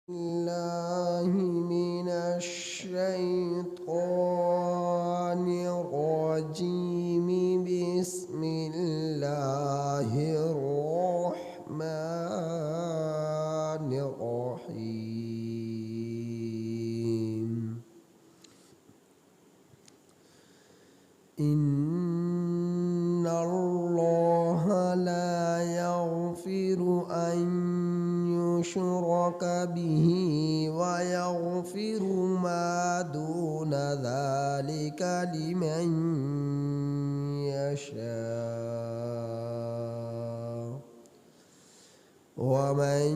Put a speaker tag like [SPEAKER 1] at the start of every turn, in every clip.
[SPEAKER 1] الله من الشيطان الرجيم. بسم الله الرحمن الرحيم. إن الله لا يغفر أن يشرك به ويغفر ما دون ذلك لمن يشاء، ومن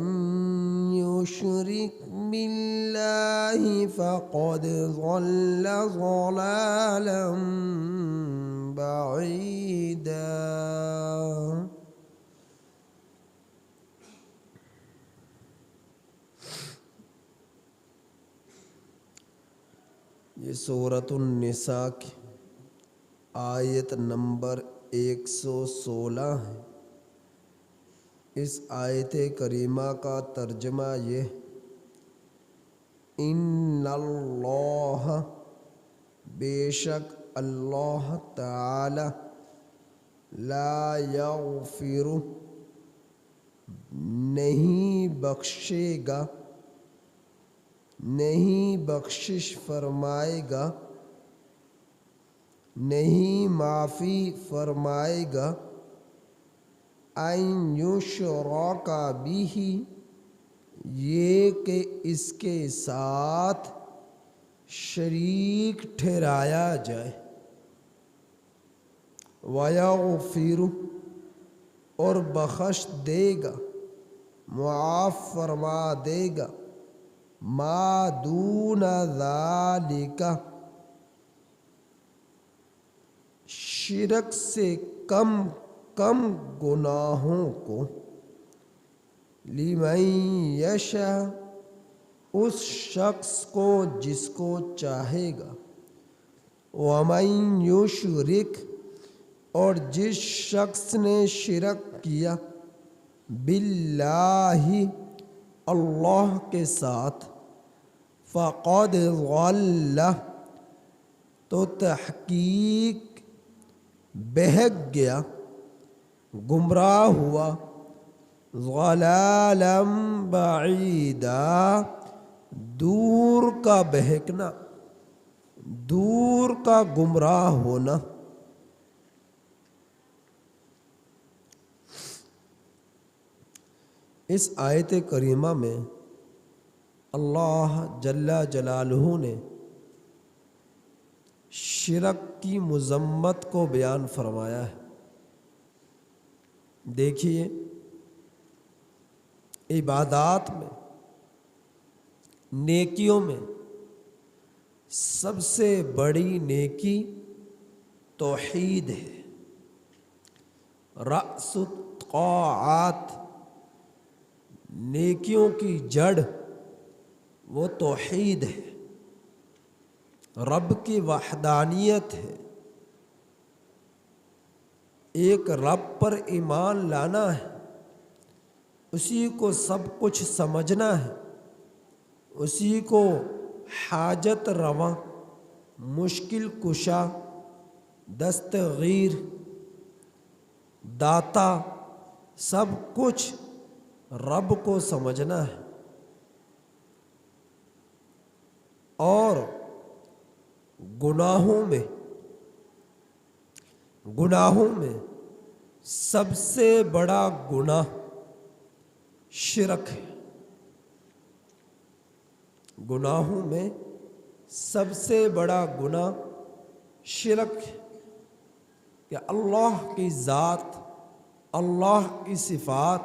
[SPEAKER 1] يشرك بالله فقد ضل ضلالا بعيدا. یہ سورۃ النساء کی آیت نمبر 116 ہے۔ اس آیت کریمہ کا ترجمہ یہ: ان اللہ، بے شک اللہ تعالی، لا یغفر، نہیں بخشے گا، نہیں بخشش فرمائے گا، نہیں معافی فرمائے گا، ان یشرک بہ، یہ کہ اس کے ساتھ شریک ٹھہرایا جائے، ویغفر، اور بخش دے گا، معاف فرما دے گا، ما دون ذالک، شرک سے کم کم گناہوں کو، لمن یشاء، اس شخص کو جس کو چاہے گا، ومن یشرک، اور جس شخص نے شرک کیا، باللہ، اللہ کے ساتھ، فقد ضل، تو تحقیق بہک گیا، گمراہ ہوا، ضلالا بعیدا، دور کا بہکنا، دور کا گمراہ ہونا۔ اس آیت کریمہ میں اللہ جل جلالہ نے شرک کی مذمت کو بیان فرمایا ہے۔ دیکھیے، عبادات میں، نیکیوں میں سب سے بڑی نیکی توحید ہے۔ رأس الطاعات، نیکیوں کی جڑ وہ توحید ہے، رب کی وحدانیت ہے، ایک رب پر ایمان لانا ہے، اسی کو سب کچھ سمجھنا ہے، اسی کو حاجت رواں، مشکل کشا، دستگیر، داتا، سب کچھ رب کو سمجھنا ہے۔ اور گناہوں میں سب سے بڑا گناہ شرک ہے۔ گناہوں میں سب سے بڑا گناہ شرک ہے، کہ اللہ کی ذات، اللہ کی صفات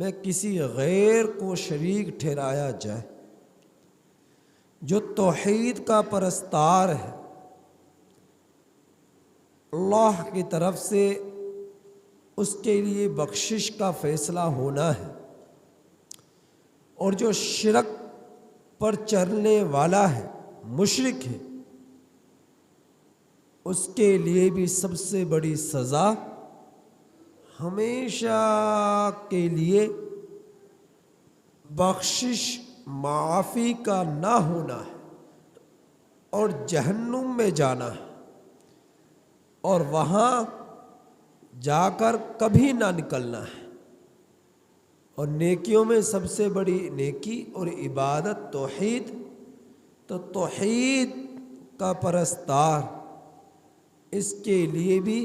[SPEAKER 1] میں کسی غیر کو شریک ٹھہرایا جائے۔ جو توحید کا پرستار ہے، اللہ کی طرف سے اس کے لیے بخشش کا فیصلہ ہونا ہے، اور جو شرک پر چلنے والا ہے، مشرک ہے، اس کے لیے بھی سب سے بڑی سزا ہمیشہ کے لیے بخشش معافی کا نہ ہونا ہے اور جہنم میں جانا ہے اور وہاں جا کر کبھی نہ نکلنا ہے۔ اور نیکیوں میں سب سے بڑی نیکی اور عبادت توحید، تو توحید کا پرستار اس کے لیے بھی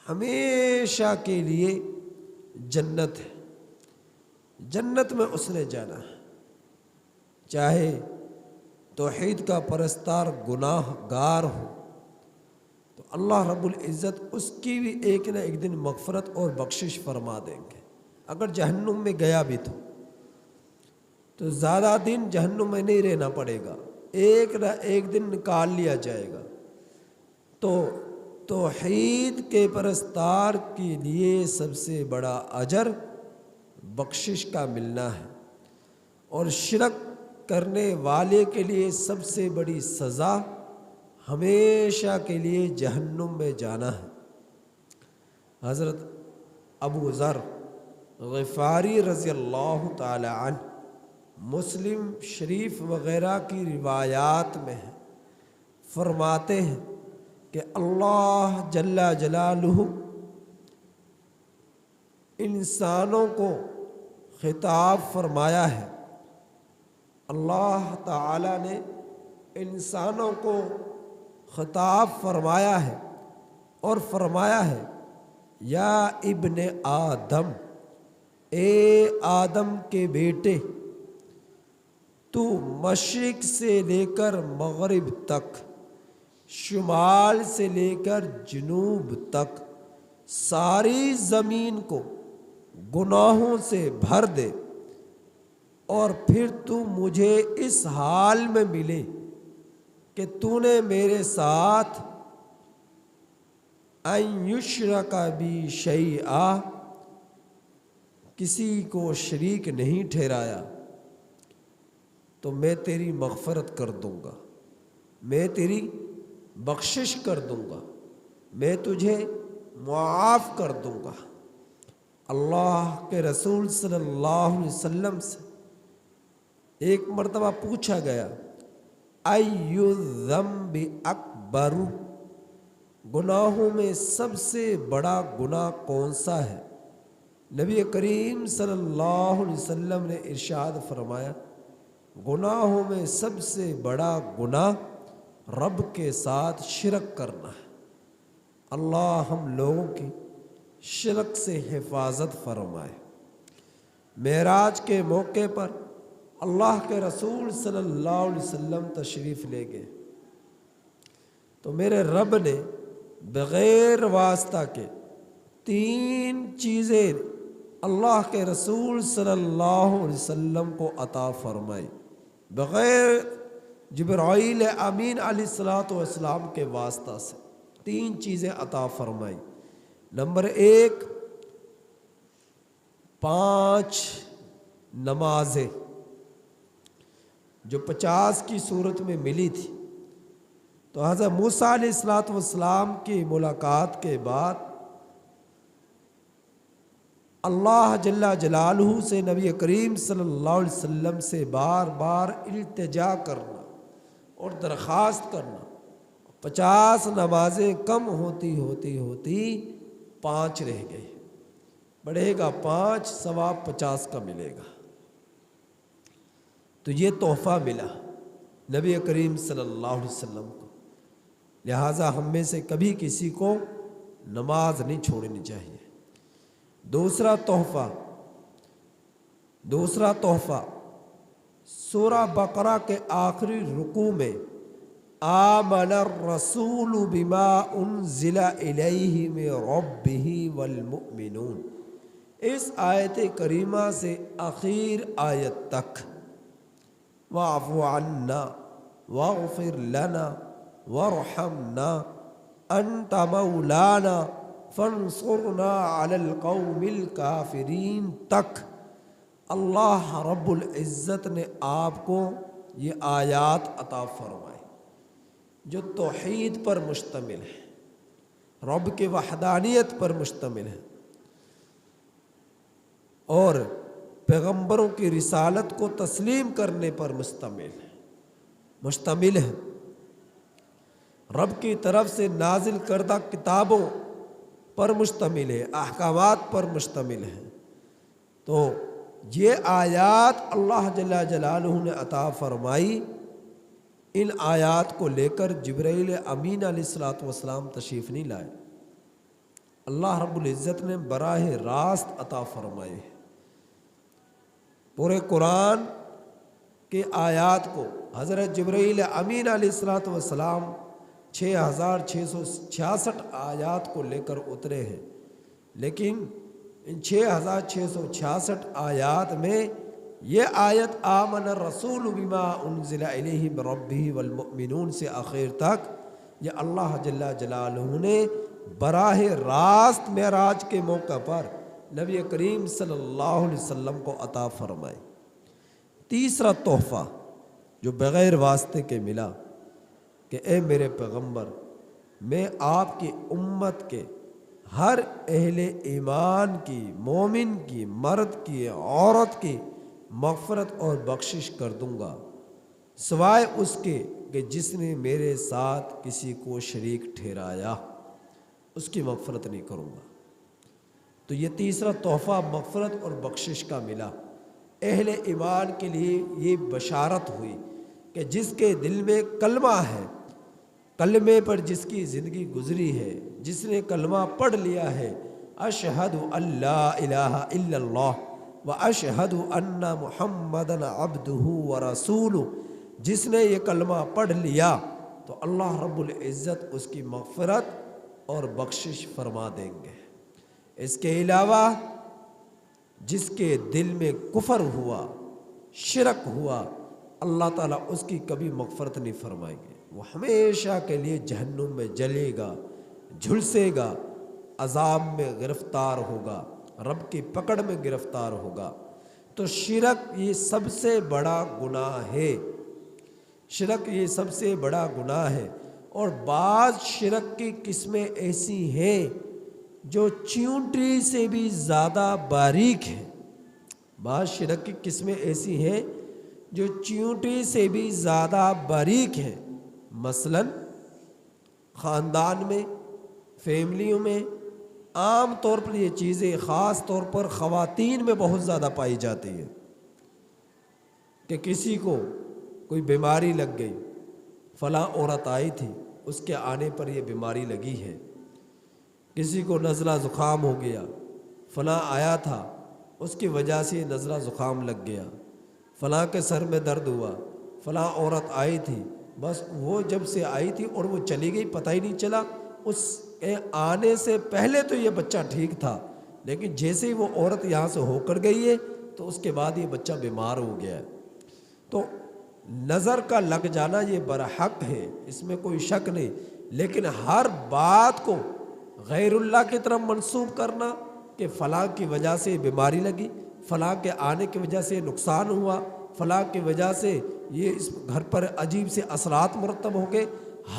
[SPEAKER 1] ہمیشہ کے لیے جنت ہے، جنت میں اس نے جانا ہے، چاہے توحید کا پرستار گناہ گار ہو تو اللہ رب العزت اس کی بھی ایک نہ ایک دن مغفرت اور بخشش فرما دیں گے۔ اگر جہنم میں گیا بھی تو زیادہ دن جہنم میں نہیں رہنا پڑے گا، ایک نہ ایک دن نکال لیا جائے گا۔ تو توحید کے پرستار کے لیے سب سے بڑا اجر بخشش کا ملنا ہے، اور شرک کرنے والے کے لیے سب سے بڑی سزا ہمیشہ کے لیے جہنم میں جانا ہے۔ حضرت ابو ذر غفاری رضی اللہ تعالی عنہ مسلم شریف وغیرہ کی روایات میں ہے، فرماتے ہیں کہ اللہ جل جلالہ انسانوں کو خطاب فرمایا ہے، اللہ تعالی نے انسانوں کو خطاب فرمایا ہے اور فرمایا ہے یا ابن آدم، اے آدم کے بیٹے، تو مشرق سے لے کر مغرب تک، شمال سے لے کر جنوب تک ساری زمین کو گناہوں سے بھر دے، اور پھر تو مجھے اس حال میں ملے کہ تو نے میرے ساتھ ان یشرک بی شیئا، کسی کو شریک نہیں ٹھہرایا، تو میں تیری مغفرت کر دوں گا، میں تیری بخشش کر دوں گا، میں تجھے معاف کر دوں گا۔ اللہ کے رسول صلی اللہ علیہ وسلم سے ایک مرتبہ پوچھا گیا ایُّ الذنب اکبر، گناہوں میں سب سے بڑا گناہ کون سا ہے؟ نبی کریم صلی اللہ علیہ وسلم نے ارشاد فرمایا گناہوں میں سب سے بڑا گناہ رب کے ساتھ شرک کرنا ہے۔ اللہ ہم لوگوں کی شرک سے حفاظت فرمائے۔ معراج کے موقع پر اللہ کے رسول صلی اللہ علیہ وسلم تشریف لے گئے تو میرے رب نے بغیر واسطہ کے 3 چیزیں اللہ کے رسول صلی اللہ علیہ وسلم کو عطا فرمائی، بغیر جبرائیل امین علیہ الصلوۃ والسلام کے واسطہ سے 3 چیزیں عطا فرمائی۔ نمبر 1، 5 نمازیں جو 50 کی صورت میں ملی تھی۔ تو حضرت موسیٰ علیہ الصلوۃ والسلام کی ملاقات کے بعد اللہ جل جلالہ سے نبی کریم صلی اللہ علیہ وسلم سے بار بار التجا کرنا اور درخواست کرنا، 50 نمازیں کم ہوتی 5 رہ گئی، بڑھے گا 5، ثواب 50 کا ملے گا۔ تو یہ تحفہ ملا نبی کریم صلی اللہ علیہ وسلم کو، لہٰذا ہم میں سے کبھی کسی کو نماز نہیں چھوڑنی چاہیے۔ دوسرا تحفہ سورہ بقرہ کے آخری رکوع میں آمن الرسول بما انزل الیہ من ربہ والمؤمنون، اس آیت کریمہ سے آخر آیت تک واعف عنا واغفر لنا وارحمنا انت مولانا فانصرنا علی القوم الکافرین تک اللہ رب العزت نے آپ کو یہ آیات عطا فرمائی جو توحید پر مشتمل ہے، رب کے وحدانیت پر مشتمل ہے، اور پیغمبروں کی رسالت کو تسلیم کرنے پر مشتمل ہے، رب کی طرف سے نازل کردہ کتابوں پر مشتمل ہے، احکامات پر مشتمل ہے۔ تو یہ آیات اللہ جل جلالہ نے عطا فرمائی، ان آیات کو لے کر جبرائیل امین علیہ الصلوۃ والسلام تشریف نہیں لائے، اللہ رب العزت نے براہ راست عطا فرمائے۔ پورے قرآن کے آیات کو حضرت جبرائیل امین علیہ الصلوۃ والسلام 6666 آیات کو لے کر اترے ہیں، لیکن ان 6666 آیات میں یہ آیت آمن الرسول بما انزل الیہ من ربہ والمؤمنون سے آخر تک یہ اللہ جل جلالہ نے براہ راست معراج کے موقع پر نبی کریم صلی اللہ علیہ وسلم کو عطا فرمائے۔ تیسرا تحفہ جو بغیر واسطے کے ملا کہ اے میرے پیغمبر، میں آپ کی امت کے ہر اہل ایمان کی، مومن کی، مرد کی، عورت کی مغفرت اور بخشش کر دوں گا، سوائے اس کے کہ جس نے میرے ساتھ کسی کو شریک ٹھہرایا، اس کی مغفرت نہیں کروں گا۔ تو یہ تیسرا تحفہ مغفرت اور بخشش کا ملا۔ اہل ایمان کے لیے یہ بشارت ہوئی کہ جس کے دل میں کلمہ ہے، کلمے پر جس کی زندگی گزری ہے، جس نے کلمہ پڑھ لیا ہے، اشہد ان لا الہ الا اللہ و اشہد ان محمدً عبدہ و رسولہ، جس نے یہ کلمہ پڑھ لیا تو اللہ رب العزت اس کی مغفرت اور بخشش فرما دیں گے۔ اس کے علاوہ جس کے دل میں کفر ہوا، شرک ہوا، اللہ تعالیٰ اس کی کبھی مغفرت نہیں فرمائیں گے، وہ ہمیشہ کے لیے جہنم میں جلے گا، جھلسے گا، عذاب میں گرفتار ہوگا، رب کی پکڑ میں گرفتار ہوگا۔ تو شرک یہ سب سے بڑا گناہ ہے، شرک یہ سب سے بڑا گناہ ہے۔ اور بعض شرک کی قسمیں ایسی ہیں جو چیونٹی سے بھی زیادہ باریک ہیں، بعض شرک کی قسمیں ایسی ہیں جو چیونٹی سے بھی زیادہ باریک ہیں۔ مثلا خاندان میں، فیملیوں میں عام طور پر یہ چیزیں خاص طور پر خواتین میں بہت زیادہ پائی جاتی ہیں کہ کسی کو کوئی بیماری لگ گئی، فلاں عورت آئی تھی، اس کے آنے پر یہ بیماری لگی ہے، کسی کو نزلہ زکام ہو گیا، فلاں آیا تھا، اس کی وجہ سے نزلہ زکام لگ گیا، فلاں کے سر میں درد ہوا، فلاں عورت آئی تھی، بس وہ جب سے آئی تھی اور وہ چلی گئی پتہ ہی نہیں چلا، اس کے آنے سے پہلے تو یہ بچہ ٹھیک تھا، لیکن جیسے ہی وہ عورت یہاں سے ہو کر گئی ہے تو اس کے بعد یہ بچہ بیمار ہو گیا ہے۔ تو نظر کا لگ جانا یہ برحق ہے، اس میں کوئی شک نہیں، لیکن ہر بات کو غیر اللہ کی طرف منسوب کرنا کہ فلاں کی وجہ سے بیماری لگی، فلاں کے آنے کی وجہ سے نقصان ہوا، فلاں کی وجہ سے یہ اس گھر پر عجیب سے اثرات مرتب ہو گئے،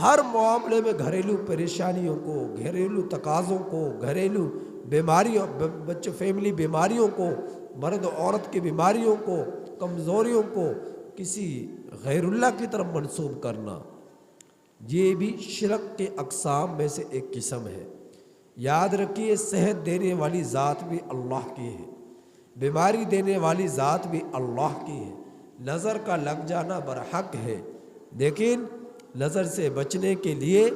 [SPEAKER 1] ہر معاملے میں گھریلو پریشانیوں کو، گھریلو تقاضوں کو، گھریلو بیماریوں، بچے فیملی بیماریوں کو، مرد عورت کی بیماریوں کو، کمزوریوں کو کسی غیر اللہ کی طرف منسوب کرنا، یہ بھی شرک کے اقسام میں سے ایک قسم ہے۔ یاد رکھیے صحت دینے والی ذات بھی اللہ کی ہے، بیماری دینے والی ذات بھی اللہ کی ہے، نظر کا لگ جانا برحق ہے، لیکن نظر سے بچنے کے لیے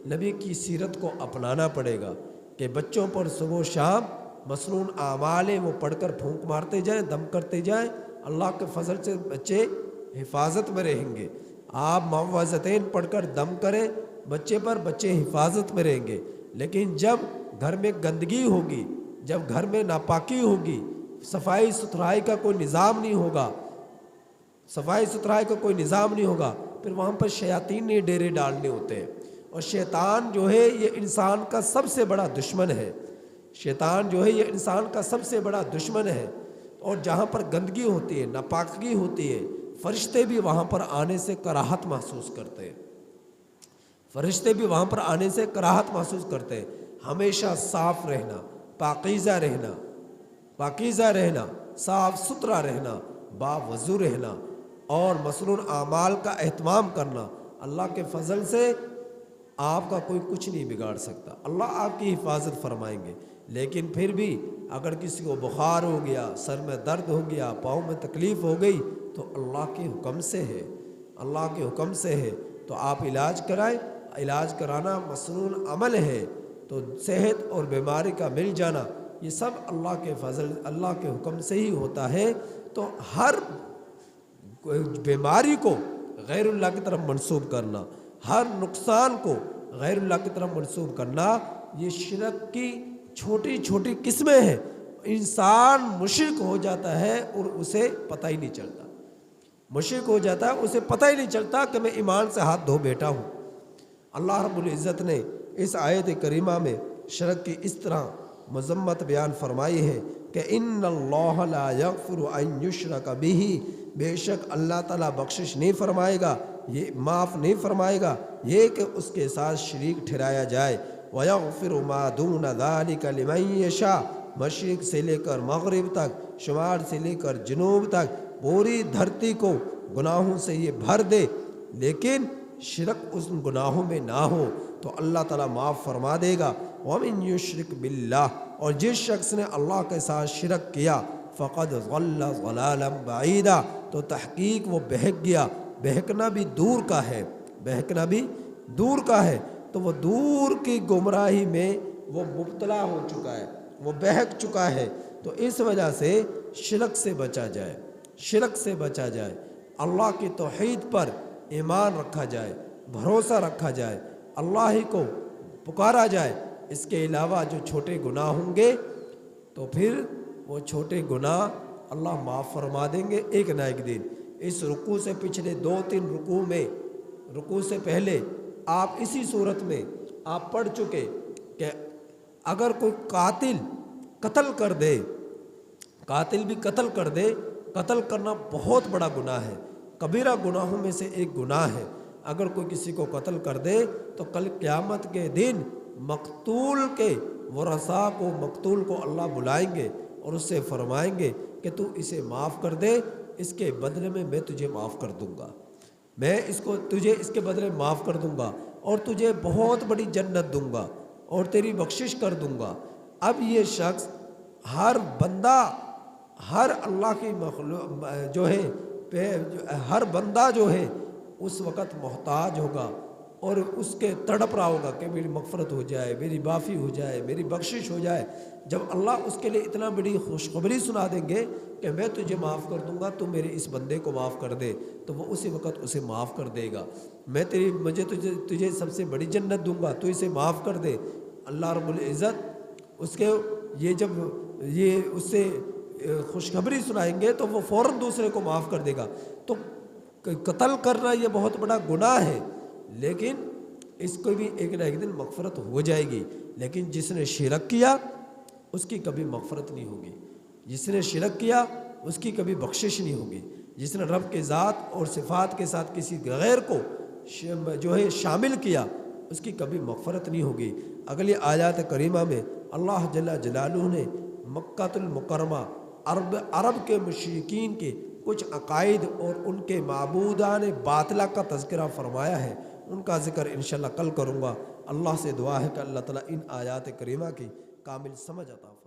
[SPEAKER 1] نبی کی سیرت کو اپنانا پڑے گا کہ بچوں پر صبح و شام مسنون اعمال وہ پڑھ کر پھونک مارتے جائیں، دم کرتے جائیں، اللہ کے فضل سے بچے حفاظت میں رہیں گے۔ آپ معوذتین پڑھ کر دم کریں بچے پر، بچے حفاظت میں رہیں گے، لیکن جب گھر میں گندگی ہوگی، جب گھر میں ناپاکی ہوگی، صفائی ستھرائی کا کوئی نظام نہیں ہوگا، صفائی ستھرائی کا کوئی نظام نہیں ہوگا، پھر وہاں پر شیاطین نے ڈیرے ڈالنے ہوتے ہیں، اور شیطان جو ہے یہ انسان کا سب سے بڑا دشمن ہے، شیطان جو ہے یہ انسان کا سب سے بڑا دشمن ہے، اور جہاں پر گندگی ہوتی ہے، ناپاکی ہوتی ہے، فرشتے بھی وہاں پر آنے سے کراہت محسوس کرتے ہیں، فرشتے بھی وہاں پر آنے سے کراہت محسوس کرتے ہیں۔ ہمیشہ صاف رہنا، پاکیزہ رہنا، صاف ستھرا رہنا، باوضو رہنا اور مسنون اعمال کا اہتمام کرنا، اللہ کے فضل سے آپ کا کوئی کچھ نہیں بگاڑ سکتا، اللہ آپ کی حفاظت فرمائیں گے۔ لیکن پھر بھی اگر کسی کو بخار ہو گیا، سر میں درد ہو گیا، پاؤں میں تکلیف ہو گئی، تو اللہ کے حکم سے ہے، اللہ کے حکم سے ہے، تو آپ علاج کرائیں۔ علاج کرانا مسنون عمل ہے، تو صحت اور بیماری کا مل جانا یہ سب اللہ کے فضل، اللہ کے حکم سے ہی ہوتا ہے۔ تو ہر بیماری کو غیر اللہ کی طرف منسوب کرنا، ہر نقصان کو غیر اللہ کی طرف منسوب کرنا، یہ شرک کی چھوٹی چھوٹی قسمیں ہیں۔ انسان مشرک ہو جاتا ہے اور اسے پتہ ہی نہیں چلتا، مشرک ہو جاتا ہے اسے پتہ ہی نہیں چلتا کہ میں ایمان سے ہاتھ دھو بیٹھا ہوں۔ اللہ رب العزت نے اس آیت کریمہ میں شرک کی اس طرح مذمت بیان فرمائی ہے کہ ان اللہ لا یغفر ان یشرک بہ، بے شک اللہ تعالیٰ بخشش نہیں فرمائے گا، یہ معاف نہیں فرمائے گا یہ کہ اس کے ساتھ شریک ٹھہرایا جائے۔ وَيَغْفِرُ مَا دُونَ ذَلِكَ لِمَن يَشَاءُ، مشرق سے لے کر مغرب تک، شمال سے لے کر جنوب تک پوری دھرتی کو گناہوں سے یہ بھر دے، لیکن شرک اس گناہوں میں نہ ہو تو اللہ تعالیٰ معاف فرما دے گا۔ وَمِن يُشْرِكْ بِاللَّهِ، اور جس شخص نے اللہ کے ساتھ شرک کیا، فَقَدْ ضَلَّ ضَلَالًا بَعِيدًا، تو تحقیق وہ بہک گیا۔ بہکنا بھی دور کا ہے، بہکنا بھی دور کا ہے، تو وہ دور کی گمراہی میں وہ مبتلا ہو چکا ہے، وہ بہک چکا ہے۔ تو اس وجہ سے شرک سے بچا جائے، شرک سے بچا جائے، اللہ کی توحید پر ایمان رکھا جائے، بھروسہ رکھا جائے، اللہ ہی کو پکارا جائے۔ اس کے علاوہ جو چھوٹے گناہ ہوں گے تو پھر وہ چھوٹے گناہ اللہ معاف فرما دیں گے ایک نہ ایک دن۔ اس رکوع سے پچھلے 2-3 رکوع میں، رکوع سے پہلے آپ اسی صورت میں آپ پڑھ چکے کہ اگر کوئی قاتل قتل کر دے، قاتل بھی قتل کر دے، قتل کرنا بہت بڑا گناہ ہے، کبیرہ گناہوں میں سے ایک گناہ ہے۔ اگر کوئی کسی کو قتل کر دے تو کل قیامت کے دن مقتول کے ورثاء کو، مقتول کو اللہ بلائیں گے اور اس سے فرمائیں گے کہ تو اسے معاف کر دے، اس کے بدلے میں تجھے معاف کر دوں گا، میں اس کو تجھے اس کے بدلے معاف کر دوں گا اور تجھے بہت بڑی جنت دوں گا اور تیری بخشش کر دوں گا۔ اب یہ شخص، ہر بندہ، ہر اللہ کی مخلوق جو ہے، ہر بندہ جو ہے اس وقت محتاج ہوگا اور اس کے تڑپ رہا ہوگا کہ میری مغفرت ہو جائے، میری معافی ہو جائے، میری بخشش ہو جائے۔ جب اللہ اس کے لیے اتنا بڑی خوشخبری سنا دیں گے کہ میں تجھے معاف کر دوں گا، تو میرے اس بندے کو معاف کر دے، تو وہ اسی وقت اسے معاف کر دے گا۔ مجھے تجھے سب سے بڑی جنت دوں گا، تو اسے معاف کر دے۔ اللہ رب العزت اس کے جب اس سے خوشخبری سنائیں گے تو وہ فوراً دوسرے کو معاف کر دے گا۔ تو قتل کرنا یہ بہت بڑا گناہ ہے، لیکن اس کو بھی ایک نہ ایک دن مغفرت ہو جائے گی۔ لیکن جس نے شرک کیا اس کی کبھی مغفرت نہیں ہوگی، جس نے شرک کیا اس کی کبھی بخشش نہیں ہوگی، جس نے رب کے ذات اور صفات کے ساتھ کسی غیر کو جو ہے شامل کیا اس کی کبھی مغفرت نہیں ہوگی۔ اگلی آیات کریمہ میں اللہ جل جلالہ نے مکہ المکرمہ، عرب کے مشرکین کے کچھ عقائد اور ان کے معبودان باطلہ کا تذکرہ فرمایا ہے، ان کا ذکر انشاءاللہ کل کروں گا۔ اللہ سے دعا ہے کہ اللہ تعالیٰ ان آیات کریمہ کی کامل سمجھ عطا فرمائے۔